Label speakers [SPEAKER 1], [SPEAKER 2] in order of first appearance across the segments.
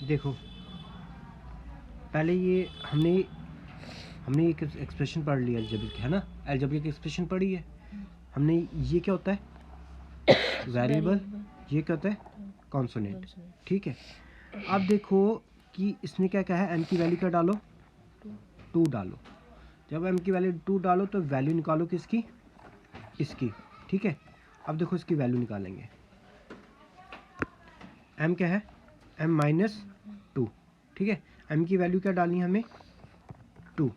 [SPEAKER 1] देखो पहले ये हमने एक एक्सप्रेशन पढ़ लिया अलजेब्रिक, है ना, अलजेब्रिक एक्सप्रेशन पढ़ी है हमने। ये क्या होता है वेरिएबल, ये क्या होता है कॉन्सोनेंट, ठीक है। अब देखो कि इसने क्या कहा है, m की वैल्यू क्या डालो, 2 डालो। जब m की वैल्यू 2 डालो तो वैल्यू निकालो किसकी, इसकी, ठीक है। अब देखो इसकी वैल्यू निकालेंगे, m क्या है, m -2, ठीक है। m की वैल्यू क्या डालनी है हमें, 2।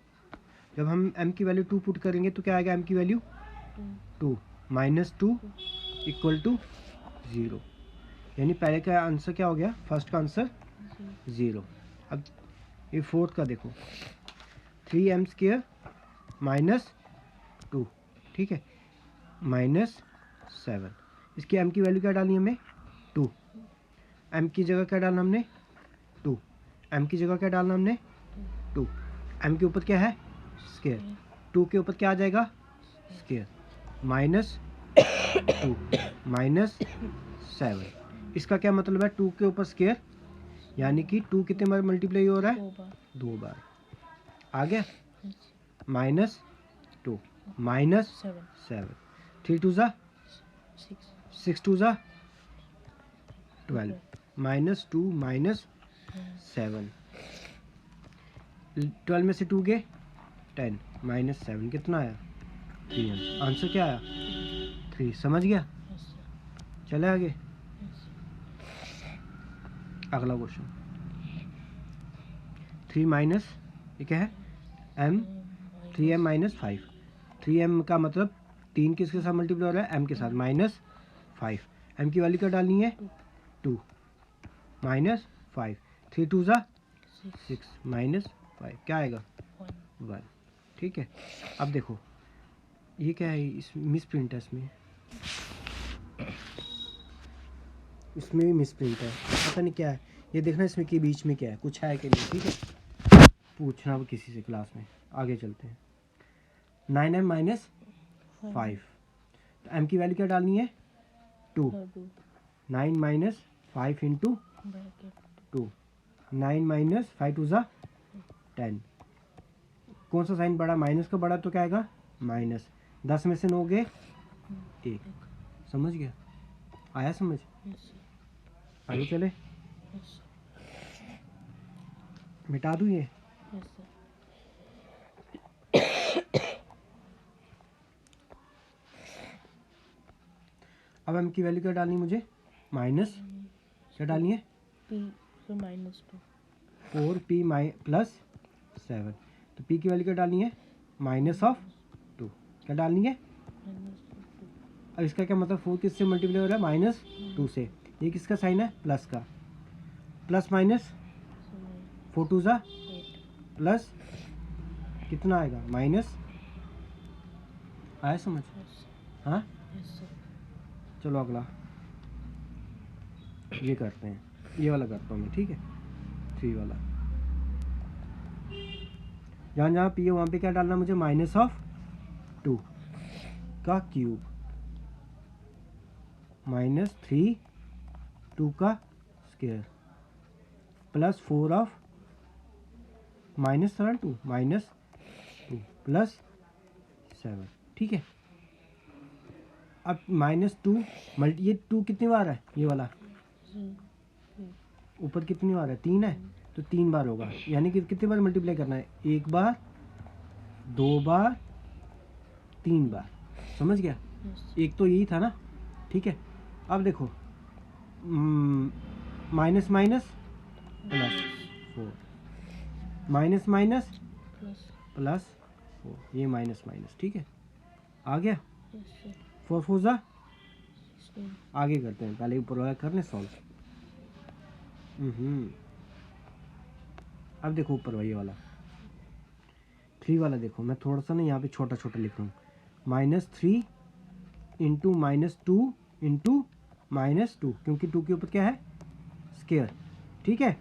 [SPEAKER 1] जब हम m की वैल्यू 2 पुट करेंगे तो क्या आएगा, m की वैल्यू 2 -2 = 0, यानी पहले का आंसर क्या हो गया, फर्स्ट का आंसर 0। अब ये फोर्थ का देखो, 3m² -2, ठीक है, -7। इसकी m की वैल्यू क्या डालनी है हमें, 2। m की जगह क्या डालना हमने, 2। m की जगह क्या डालना हमने, 2। m के ऊपर क्या है, स्क्वायर, 2 के ऊपर क्या आ जाएगा, स्क्वायर, -2 -7। इसका क्या मतलब है, 2 के ऊपर स्क्वायर, यानी कि 2 कितने बार मल्टीप्लाई हो रहा है, 2 बार। आ गया, -2 -7, 3 2 ज़ा 6 2 ज़ा 12, -2 -7, 12 में से 2 गए 10, -7 कितना आया, 3। आंसर क्या आया, 3। समझ गया, चले आगे। अगला क्वेश्चन, 3 माइनस, ये क्या है, m, 3m -5। 3m का मतलब 3 किसके साथ मल्टीप्लाई हो रहा है, m के साथ, -5। m की वैल्यू क्या डालनी है, 2 -5, 3 2 ज़ा 6 -5, क्या आएगा, 1, ठीक है। अब देखो ये क्या है, इस मिस प्रिंट है, इसमें भी मिस प्रिंट है, पता नहीं क्या है। ये देखना इसमें के बीच में क्या है, कुछ है कि नहीं, ठीक है, पूछना किसी से क्लास में। आगे चलते हैं, 9m -5, तो m की वैल्यू क्या डालनी है, 2। 9 -5 × 2, 9 -5 2 ज़ा 10। कौन सा साइन बड़ा, माइनस का बड़ा, तो क्या आएगा माइनस। 10 में से 9 गए 1। समझ गया, आया समझ, आगे चले, मिटा दूँ ये, अब m की वैल्यू क्या डालनी है मुझे, माइनस, क्या डालनी है, -4p +7। तो p की वैल्यू क्या डालनी है, -2, क्या डालनी है। अब इसका क्या मतलब, 4 किससे मल्टीप्लाई हो रहा है, -2 से। ये किसका साइन है, प्लस का, प्लस माइनस 4 2 ज़ा प्लस, कितना आएगा, माइनस। आया समझ, हाँ। चलो अगला ये करते हैं, ये वाला करता हूँ मैं, ठीक है, 3 वाला। जहाँ जहाँ p है वहाँ पे क्या डालना मुझे, -2 का क्यूब, -3 2 का स्क्वायर, +4 ऑफ -2 -2 +7, ठीक है। अब -2 ये 2 कितनी बार है, ये वाला ऊपर कितनी बार है, 3 है, तो 3 बार होगा, यानी कि कितनी बार मल्टीप्लाई करना है, 1 बार 2 बार 3 बार। समझ गया, एक तो यही था ना, ठीक है। अब देखो माइनस माइनस +4, माइनस माइनस +4, ये माइनस माइनस, ठीक है, आ गया। 4 4 ज़ा, आगे करते हैं, पहले ऊपर वाला कर लें सॉल्व। अब देखो ऊपर वही वाला 3 वाला, देखो मैं थोड़ा सा ना यहाँ पे छोटा छोटा लिख रहा हूँ, -3 × -2 × -2, क्योंकि 2 के ऊपर क्या है, स्क्वायर, ठीक है।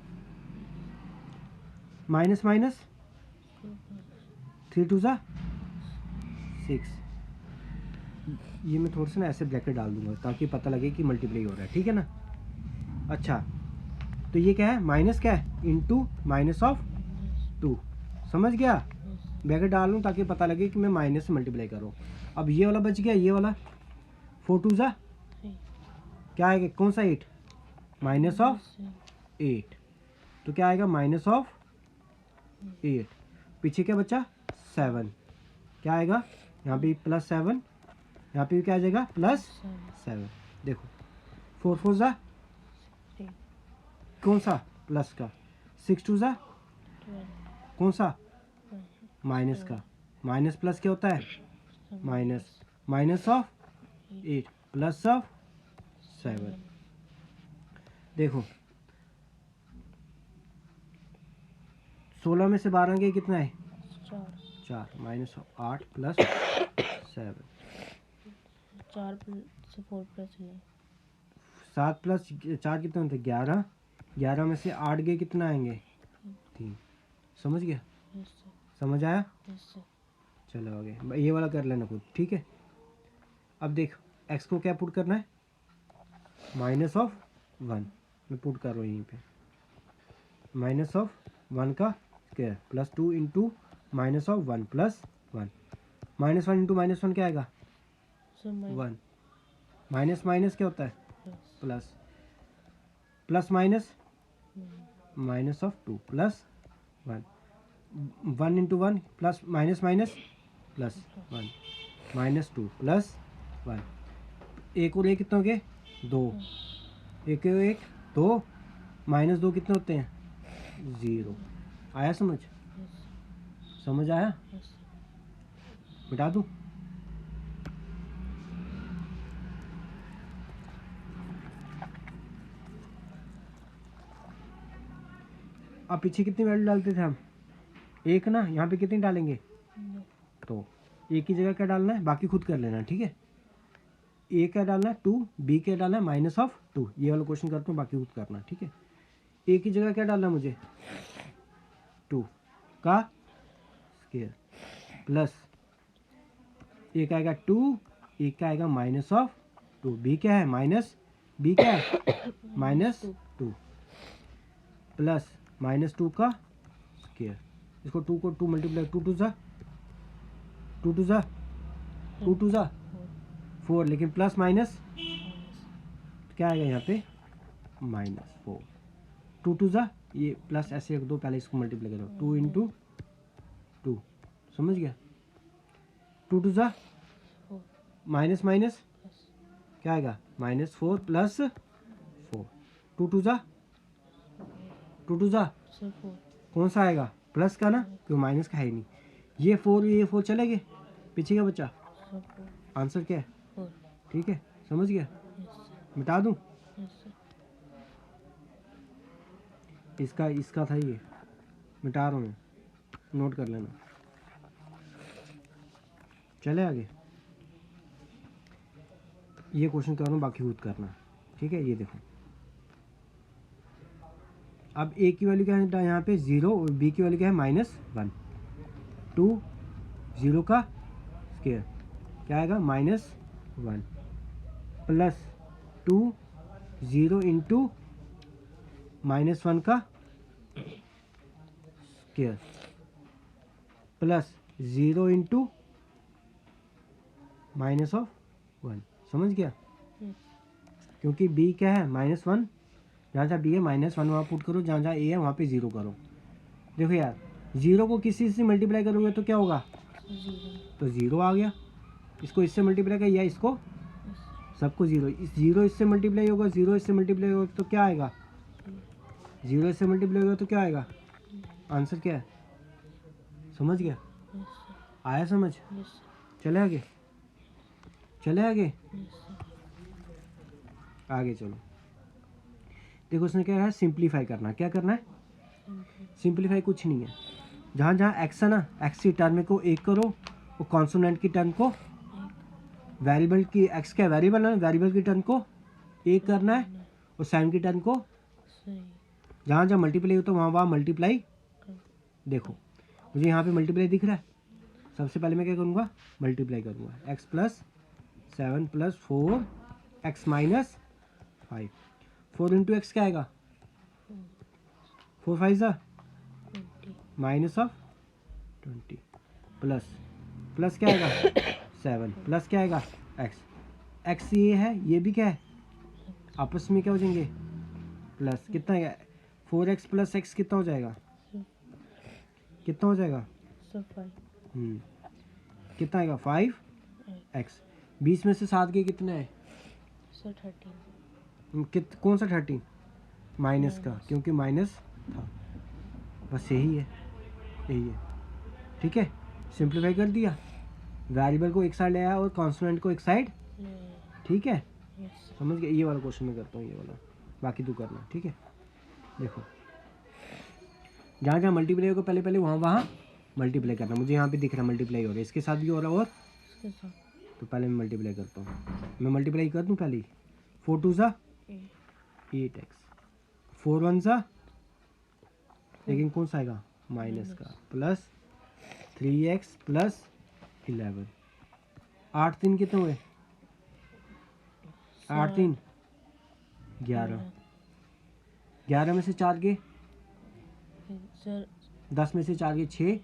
[SPEAKER 1] माइनस माइनस 3 2 ज़ा 6, ये मैं थोड़ा सा ना ऐसे ब्रैकेट डाल दूंगा ताकि पता लगे कि मल्टीप्लाई हो रहा है, ठीक है ना। अच्छा, तो तो ये क्या है, माइनस क्या है, इंटू माइनस ऑफ 2। समझ गया, ब्रैकेट डाल लूँ ताकि पता लगे कि मैं माइनस से मल्टीप्लाई करूँ। अब ये वाला बच गया, ये वाला 4 2 जा क्या आएगा, कौन सा 8, माइनस ऑफ 8, तो क्या आएगा माइनस ऑफ 8। पीछे क्या बचा 7, क्या आएगा यहाँ पे +7, यहाँ पे क्या आ जाएगा +7। देखो 4 4 जा कौन सा प्लस का, 6 2 जा कौन सा माइनस का, माइनस प्लस क्या होता है minus, minus of 8 plus of 7। देखो 16 में से 12 गए कितना है 4, माइनस 8 प्लस 7,
[SPEAKER 2] 4 से 4 प्लस
[SPEAKER 1] 7 प्लस 4 कितना होता है 11, 11 में से 8 गए कितना आएंगे 3। समझ गया, समझ आया, चलो आगे ये वाला कर लेना खुद, ठीक है। अब देख x को क्या पुट करना है, माइनस ऑफ 1, मैं पुट कर रहा हूँ यहीं पे, माइनस ऑफ 1 का square plus 2 into minus of 1 plus 1, -1 into -1 क्या आएगा 1, माइनस माइनस क्या होता है plus, plus minus minus of 2 plus 1, 1 into 1 plus minus minus plus 1, -2 plus 1, एक और एक कितना हो गए 2, एक और एक 2, -2 कितने होते हैं 0। आया समझ, समझ आया, मिटा दूँ। अब पीछे कितनी वैल्यू डालते थे हम, एक ना, यहाँ पे कितनी डालेंगे, तो एक की जगह क्या डालना है, बाकी खुद कर लेना, ठीक है। ए क्या डालना है 2, बी क्या डालना है माइनस ऑफ 2, ये वाला क्वेश्चन करता हूँ बाकी खुद करना, ठीक है। ए की जगह क्या डालना है मुझे 2 का स्क्वायर प्लस एक आएगा 2, एक का आएगा माइनस ऑफ 2, बी क्या है माइनस, बी क्या है -2 प्लस -2 का स्क्वायर, इसको 2 को 2 मल्टीप्लाई 2 2 जा 2 2 जा 2 2 जा 4, लेकिन प्लस माइनस क्या आएगा यहाँ पे -4, 2 2 जा ये प्लस ऐसे रख दो, पहले इसको मल्टीप्लाई करो 2 इंटू 2, समझ गया, 2 2 जा माइनस माइनस क्या आएगा -4 प्लस 4, 2 2 जा 2 2 जा कौन सा आएगा प्लस का ना, क्यों माइनस का है ही नहीं, ये 4 चले गए, पीछे क्या बचा, आंसर क्या है, ठीक है, समझ गया, मिटा दूं, इसका था ये, मिटा रहा हूँ मैं, नोट कर लेना, चले आगे। ये क्वेश्चन कर रहा हूँ बाकी खुद करना, ठीक है। ये देखो अब ए की वैल्यू क्या है यहाँ पे 0 और बी की वैल्यू क्या है -1, 2 0 का स्क्वायर क्या आएगा -1 प्लस 2 0 इंटू -1 का square plus 0 into minus of 1, समझ गया, क्योंकि b क्या है -1, जहाँ जहाँ b है -1 वहाँ पुट करो, जहाँ जहाँ a है वहाँ पे 0 करो। देखो यार 0 को किसी से मल्टीप्लाई करोगे तो क्या होगा, तो 0 आ गया, इसको इससे मल्टीप्लाई कर या इसको, सबको 0, 0 इससे मल्टीप्लाई होगा, 0 इससे मल्टीप्लाई होगा तो क्या आएगा, 0 इससे मल्टीप्लाई होगा तो क्या आएगा, आंसर क्या है, समझ गया, आया समझ, चले आगे, चले आगे, आगे चलो। देखो उसने क्या है सिंप्लीफाई करना, क्या करना है सिंप्लीफाई, कुछ नहीं है, जहाँ जहाँ एक्स है ना, एक्स की टर्म को एक करो और कॉन्सोनेंट की टर्म को, वेरिएबल की एक्स क्या वेरिएबल है, वेरिएबल की टर्म को एक करना है और साइन की टर्म को जहाँ जहाँ मल्टीप्लाई हो तो वहाँ वहाँ मल्टीप्लाई। देखो मुझे यहाँ पे मल्टीप्लाई दिख रहा है, सबसे पहले मैं क्या करूँगा मल्टीप्लाई करूँगा, x plus 7 plus 4 x minus 5, 4 into x क्या आएगा 4 5 सा
[SPEAKER 2] 20
[SPEAKER 1] माइनस ऑफ 20 प्लस प्लस क्या आएगा 7 प्लस क्या आएगा एक्स एक्स ये है ये भी क्या है आपस में क्या हो जाएंगे प्लस कितना आएगा 4x प्लस एक्स कितना हो जाएगा कितना हो जाएगा
[SPEAKER 2] so 5
[SPEAKER 1] कितना आएगा 5x 20 में से 7 के कितने है
[SPEAKER 2] so 13
[SPEAKER 1] कौन सा 13 माइनस का क्योंकि माइनस था बस यही है ठीक है सिंप्लीफाई कर दिया वेरिएबल को एक साइड ले आया और कॉन्स्टेंट को एक साइड ठीक है
[SPEAKER 2] yes
[SPEAKER 1] समझ गए ये वाला क्वेश्चन मैं करता हूँ ये वाला बाकी तू करना ठीक है देखो जहाँ जहाँ मल्टीप्लाई होगा पहले पहले वहाँ मल्टीप्लाई करना मुझे यहाँ पे दिख रहा है मल्टीप्लाई हो रहा है इसके साथ भी हो रहा है और
[SPEAKER 2] इसके साथ
[SPEAKER 1] तो पहले मैं मल्टीप्लाई करता हूँ मैं मल्टीप्लाई कर दूँ पहले 4 2 सा 8x 4 1 सा लेकिन कौन सा आएगा माइनस का प्लस 3x प्लस 11 8 3 कितने हुए 8 3 11 11 में से 4 के
[SPEAKER 2] सर
[SPEAKER 1] 10 में से 4 के 6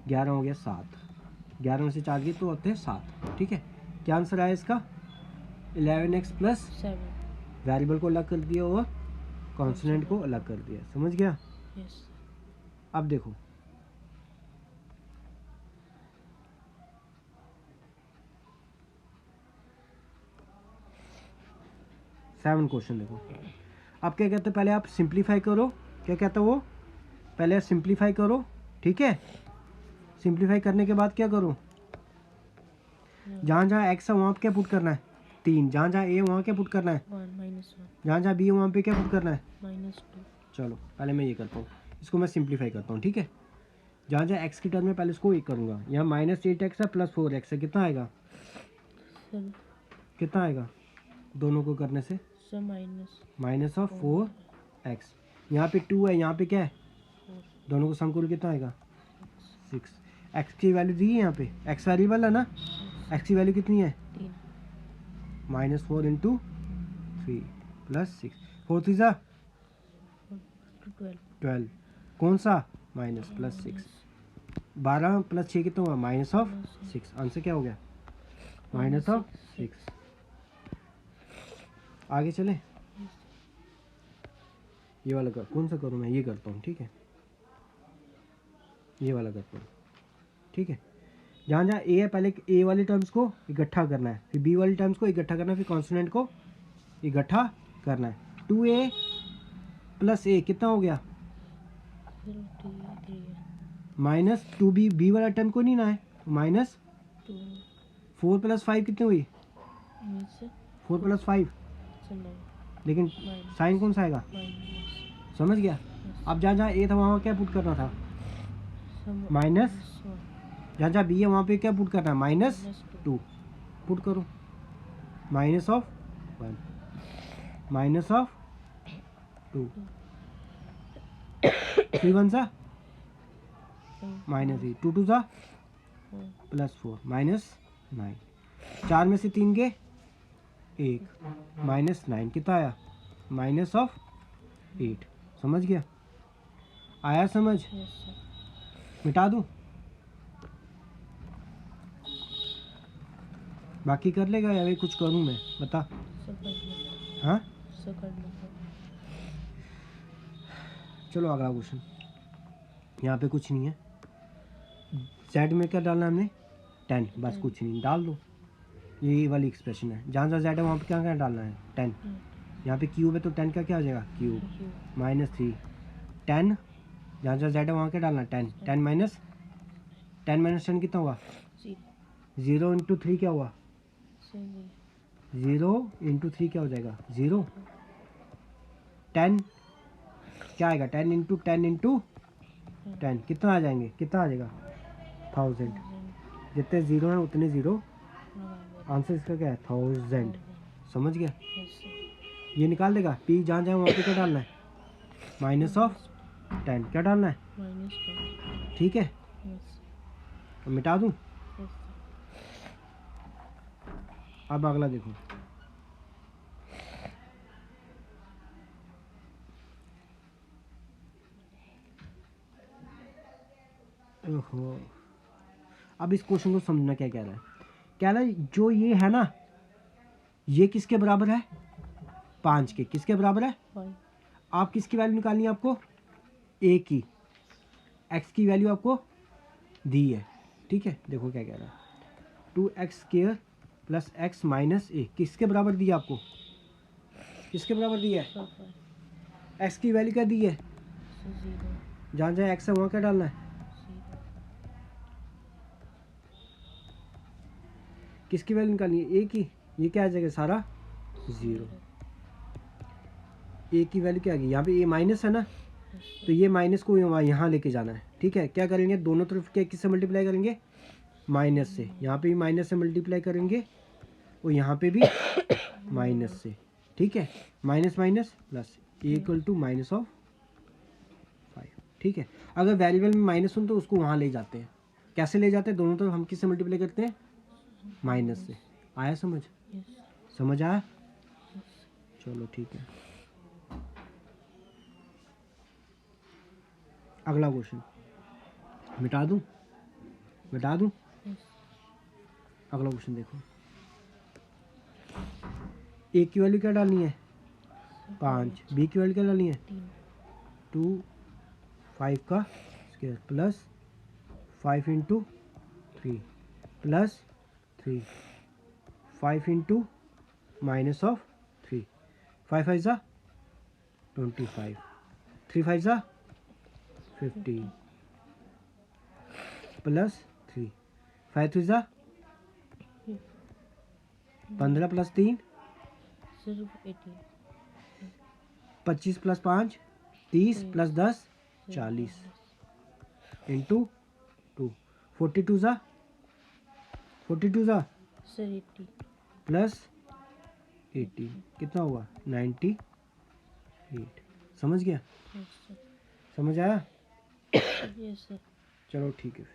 [SPEAKER 1] 11 हो गया 7 11 में से 4 के तो होते हैं 7 ठीक है क्या आंसर आया इसका 11x प्लस
[SPEAKER 2] 7
[SPEAKER 1] वेरिएबल को अलग कर दिया और कॉन्स्टेंट को अलग कर दिया समझ गया
[SPEAKER 2] yes
[SPEAKER 1] अब देखो सेवन क्वेश्चन देखो अब क्या कहते हैं पहले आप सिंप्लीफाई करो क्या कहता है वो पहले आप सिंप्लीफाई करो ठीक है सिंप्लीफाई करने के बाद क्या करो जहाँ जहाँ एक्स है वहाँ पे क्या पुट करना है 3 जहाँ जहाँ ए है वहाँ क्या पुट करना है
[SPEAKER 2] 1 minus 1
[SPEAKER 1] जहाँ जहाँ बी है वहाँ पे क्या पुट करना है
[SPEAKER 2] minus 2
[SPEAKER 1] चलो पहले मैं ये करता हूँ इसको मैं सिंप्लीफाई करता हूँ ठीक है जहाँ जहाँ एक्स की टर्म में पहले इसको एक करूँगा यहाँ -8x है प्लस 4x है कितना आएगा
[SPEAKER 2] सर
[SPEAKER 1] कितना आएगा दोनों को करने से
[SPEAKER 2] sir minus
[SPEAKER 1] minus of 4x यहाँ पे 2 है यहाँ पे क्या है
[SPEAKER 2] 4
[SPEAKER 1] दोनों को सम करो कितना आएगा 6 एक्स की वैल्यू दी है यहाँ पे एक्स वेरिएबल है ना एक्स की वैल्यू कितनी है
[SPEAKER 2] 3
[SPEAKER 1] -4 इंटू 3 प्लस 6 4 3 सा
[SPEAKER 2] 12
[SPEAKER 1] 12 कौन सा माइनस प्लस 6 12 प्लस 6 कितना हुआ माइनस ऑफ 6 आंसर क्या हो गया माइनस ऑफ 6 आगे चले ये वाला कर कौन सा करूँ मैं ये करता हूँ ठीक है ये वाला करता हूँ ठीक है जहाँ जहाँ ए है पहले ए वाले टर्म्स को इकट्ठा करना है फिर बी वाले टर्म्स को इकट्ठा करना है फिर कॉन्सोनेंट को इकट्ठा करना है 2a प्लस ए कितना हो गया
[SPEAKER 2] फिर 3
[SPEAKER 1] माइनस 2b बी वाला टर्म को नहीं ना है माइनस
[SPEAKER 2] 2
[SPEAKER 1] 4 प्लस 5 कितने हुई
[SPEAKER 2] मीन्स
[SPEAKER 1] 4 प्लस 5
[SPEAKER 2] सर 9
[SPEAKER 1] लेकिन
[SPEAKER 2] माइनस
[SPEAKER 1] साइन कौन सा आएगा
[SPEAKER 2] माइनस
[SPEAKER 1] समझ गया अब जहाँ जहाँ ए था वहाँ क्या पुट करना था माइनस जहाँ जहाँ बी है वहाँ पे क्या पुट करना है माइनस 2 पुट करो माइनस ऑफ 1 माइनस ऑफ 2 3 1 सा माइनस 2 2 सा प्लस 4 माइनस 9 4 में से 3 के 1 माइनस 9 कितना आया माइनस ऑफ 8 समझ गया आया समझ
[SPEAKER 2] यस सर
[SPEAKER 1] मिटा दूँ बाकी कर लेगा या वे कुछ करूँ मैं बता
[SPEAKER 2] सर कर लो
[SPEAKER 1] हाँ
[SPEAKER 2] सर कर लो
[SPEAKER 1] चलो अगला क्वेश्चन यहाँ पे कुछ नहीं है जेड में क्या डालना है हमने 10 बस कुछ नहीं डाल दो ये वाली एक्सप्रेशन है जहाँ जहाँ जेड है वहाँ पे क्या क्या डालना है 10 यहाँ पे क्यूब है तो 10 का क्या हो जाएगा क्यूब -3 10 जहाँ जहाँ जेड है वहाँ क्या डालना है 10 10 माइनस 10 कितना हुआ 0 इंटू 3 क्या हुआ 0 इंटू 3 क्या हो जाएगा 0 10 क्या आएगा 10 इंटू 10 इंटू 10 कितना आ जाएंगे कितना आ जाएगा 1000 जितने ज़ीरो हैं उतने ज़ीरो आंसर इसका क्या है 1000 समझ गया ये निकाल देगा पी जहाँ जहाँ वहाँ पे क्या डालना है माइनस ऑफ 10 क्या डालना है
[SPEAKER 2] -1
[SPEAKER 1] ठीक है
[SPEAKER 2] यस
[SPEAKER 1] तो मिटा दूँ
[SPEAKER 2] यस
[SPEAKER 1] अब अगला देखो ओहो, अब इस क्वेश्चन को समझना क्या कह रहा है। कह रहा है जो ये है ना, ये किसके बराबर है, 5 के। किसके बराबर है,
[SPEAKER 2] 5
[SPEAKER 1] आप किसकी वैल्यू निकालनी है आपको, ए की। एक्स की वैल्यू आपको दी है, ठीक है। देखो क्या कह रहा है, 2x² प्लस एक्स माइनस ए किसके बराबर दिया आपको, किसके बराबर दिया है,
[SPEAKER 2] 5
[SPEAKER 1] एक्स की वैल्यू क्या दी है,
[SPEAKER 2] से 0
[SPEAKER 1] जहाँ जहाँ एक्स है वहाँ क्या डालना है,
[SPEAKER 2] 0
[SPEAKER 1] किसकी वैल्यू निकालनी है, ए की। ये क्या आ जाएगा सारा 0। ए की वैल्यू क्या आ गई, यहाँ पे ए माइनस है ना, तो ये माइनस को यहाँ लेके जाना है, ठीक है। क्या करेंगे, दोनों तरफ क्या किससे मल्टीप्लाई करेंगे, माइनस से। यहाँ पे भी माइनस से मल्टीप्लाई करेंगे और यहाँ पे भी माइनस से, ठीक है। Minus minus plus, a equal to minus of 5, ठीक है। अगर वेरिएबल में माइनस हो तो उसको वहाँ ले जाते हैं। कैसे ले जाते हैं, दोनों तरफ हम किससे मल्टीप्लाई करते हैं, माइनस से। आया समझ,
[SPEAKER 2] यस
[SPEAKER 1] समझ आया, चलो ठीक है। अगला क्वेश्चन मिटा दूं, मिटा दूं।
[SPEAKER 2] यस
[SPEAKER 1] अगला क्वेश्चन देखो, ए की वैल्यू क्या डालनी है, 5। बी की वैल्यू क्या डालनी है,
[SPEAKER 2] 3
[SPEAKER 1] 2 5 का square plus 5 into 3 plus 3 5 into minus of 3, 5 5 ज़ा 25, 3 5 ज़ा 15 प्लस 3 5 3 ज़ा 15 प्लस 3
[SPEAKER 2] सिर्फ 18
[SPEAKER 1] 25 प्लस 5 30 प्लस 10 40 इंटू 2 42 ज़ा 42 ज़ा
[SPEAKER 2] सर 80
[SPEAKER 1] प्लस 18 कितना हुआ 98। समझ गया,
[SPEAKER 2] यस सर
[SPEAKER 1] समझ आया,
[SPEAKER 2] यस सर
[SPEAKER 1] चलो ठीक है।